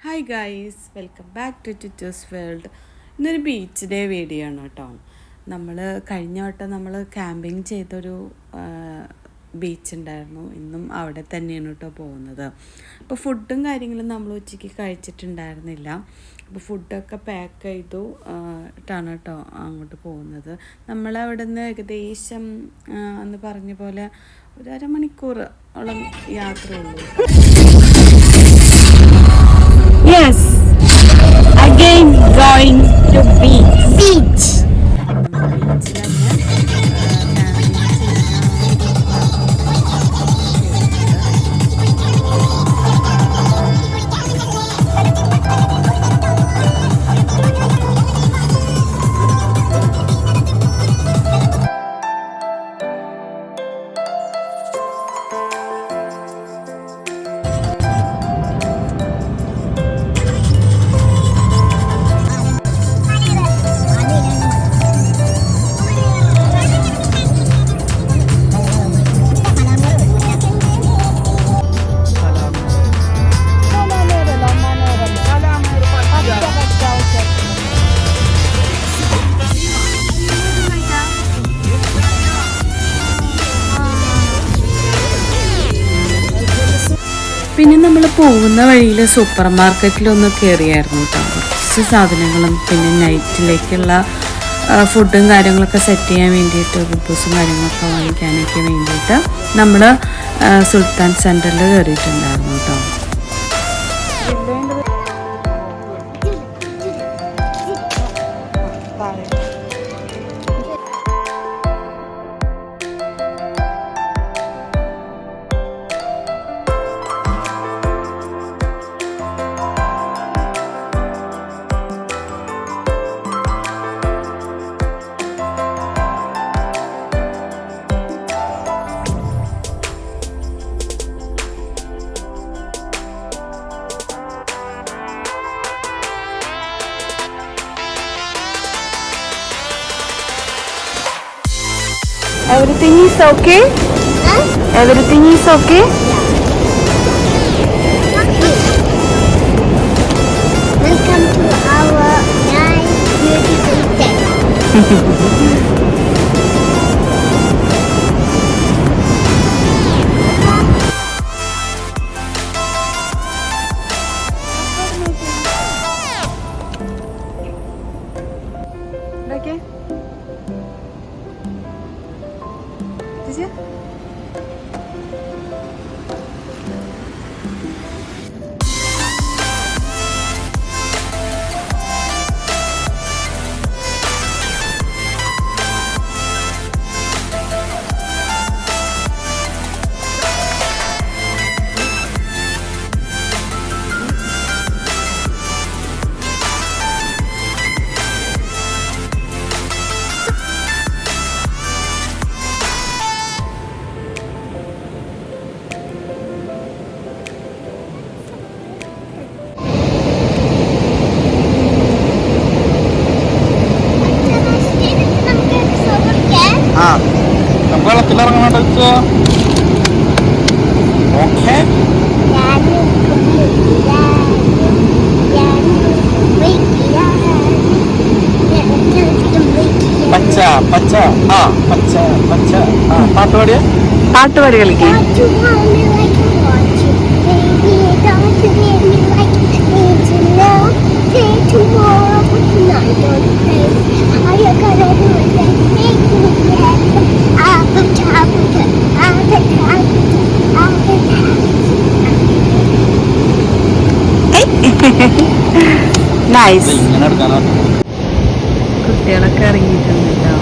Hi guys, welcome back to Titter's world. ഇന്നൊരു beach day video ആണ് കേട്ടോ. നമ്മൾ കഴിഞ്ഞ വട്ടം നമ്മൾ ക്യാമ്പിങ് ചെയ്തൊരു ബീച്ച് ഉണ്ടായിരുന്നു. ഇന്നും അവിടെ തന്നെയാണ് കേട്ടോ പോകുന്നത്. അപ്പോൾ ഫുഡും കാര്യങ്ങളും നമ്മൾ ഉച്ചയ്ക്ക് കഴിച്ചിട്ടുണ്ടായിരുന്നില്ല. അപ്പോൾ ഫുഡൊക്കെ പാക്ക് ചെയ്തു ട്ടാണ് കേട്ടോ അങ്ങോട്ട് പോകുന്നത്. നമ്മളവിടെ നിന്ന് ഏകദേശം എന്ന് പറഞ്ഞ പോലെ ഒരു അരമണിക്കൂറോളം യാത്രയുള്ളൂ. Yes, again going to beach. പിന്നെ നമ്മൾ പോകുന്ന വഴിയിൽ സൂപ്പർ മാർക്കറ്റിലൊന്ന് കയറിയായിരുന്നു കേട്ടോ. കുറച്ച് സാധനങ്ങളും പിന്നെ നൈറ്റിലേക്കുള്ള ഫുഡും കാര്യങ്ങളൊക്കെ സെറ്റ് ചെയ്യാൻ വേണ്ടിയിട്ട് ബുക്സും കാര്യങ്ങളൊക്കെ വാങ്ങിക്കാനൊക്കെ വേണ്ടിയിട്ട് നമ്മൾ സുൽത്താൻ സെൻറ്ററിൽ കയറിയിട്ടുണ്ടായിരുന്നു കേട്ടോ. Everything is okay? Huh? Everything is okay? Welcome to our nice, beautiful day. Okay. Did you? വെള്ളത്തിലിറങ്ങണ ഓക്കെ. പച്ച പച്ച ആ പച്ച പച്ച ആ പാട്ട് പാടിയ പാട്ട് പാടി കളിക്കേ. നൈസ്. ഇങ്ങനെ എടുക്കാനോ കുട്ടികളൊക്കെ ഇറങ്ങിയിട്ടുണ്ട് കേട്ടോ.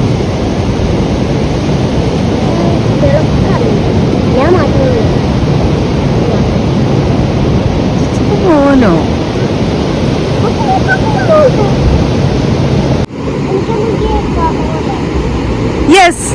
പോലോ yes.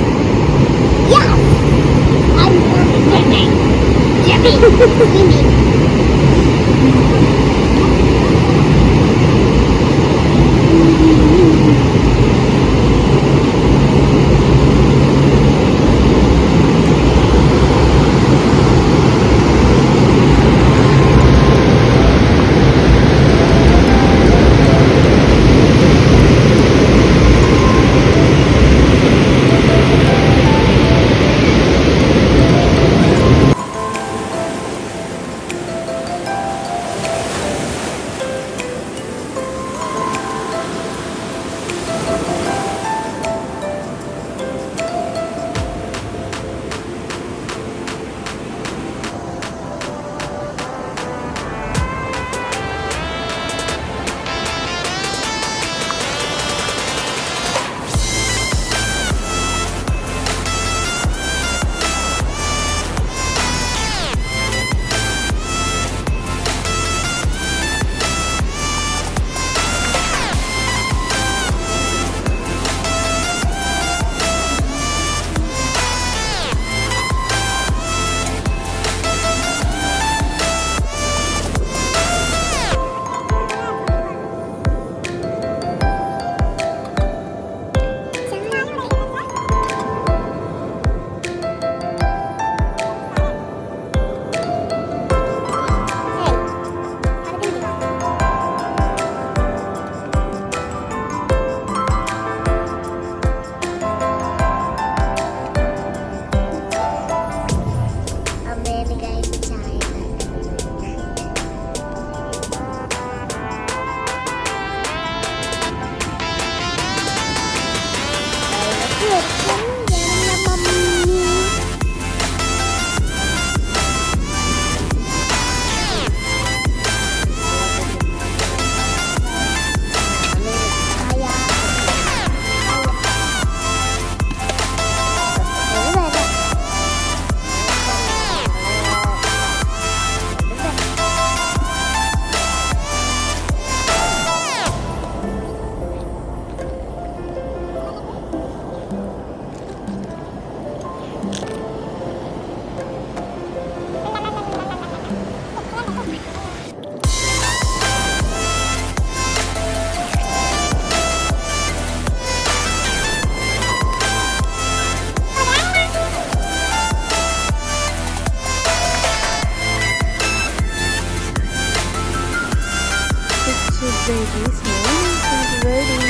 baby's hair is ready.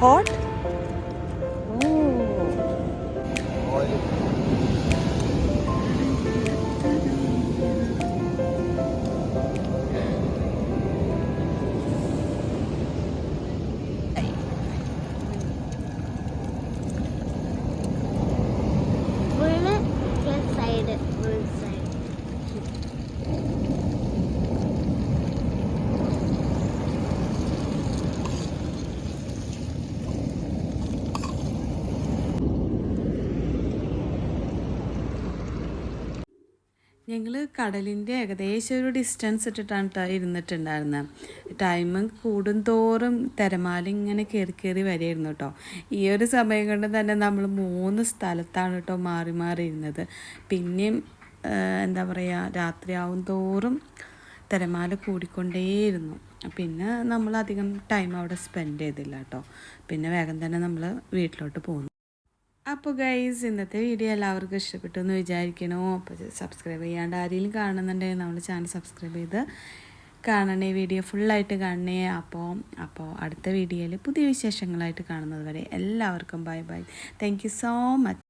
Hot? Full side. ഞങ്ങൾ കടലിൻ്റെ ഏകദേശം ഒരു ഡിസ്റ്റൻസ് ഇട്ടിട്ടാണ് ഇരുന്നിട്ടുണ്ടായിരുന്നത്. ടൈം കൂടുന്തോറും തിരമാല ഇങ്ങനെ കയറി കയറി വരികയായിരുന്നു കേട്ടോ. ഈ ഒരു സമയം കൊണ്ട് തന്നെ നമ്മൾ 3 സ്ഥലത്താണ് കേട്ടോ മാറി മാറി ഇരുന്നത്. പിന്നെയും എന്താ പറയുക, രാത്രിയാവും തോറും തിരമാല കൂടിക്കൊണ്ടേയിരുന്നു. പിന്നെ നമ്മളധികം ടൈം അവിടെ സ്പെൻഡ് ചെയ്തില്ല കേട്ടോ. പിന്നെ വേഗം തന്നെ നമ്മൾ വീട്ടിലോട്ട് പോന്നു. അപ്പോൾ ഗൈസ്, ഇന്നത്തെ വീഡിയോ എല്ലാവർക്കും ഇഷ്ടപ്പെട്ടു എന്ന് വിചാരിക്കണോ. അപ്പോൾ സബ്സ്ക്രൈബ് ചെയ്യാണ്ട് ആരെങ്കിലും കാണുന്നുണ്ടെങ്കിൽ നമ്മൾ ചാനൽ സബ്സ്ക്രൈബ് ചെയ്ത് കാണണേ, വീഡിയോ ഫുള്ളായിട്ട് കാണണേ. അപ്പോൾ അടുത്ത വീഡിയോയിൽ പുതിയ വിശേഷങ്ങളായിട്ട് കാണുന്നത് വരെ എല്ലാവർക്കും bye bye. Thank you so much.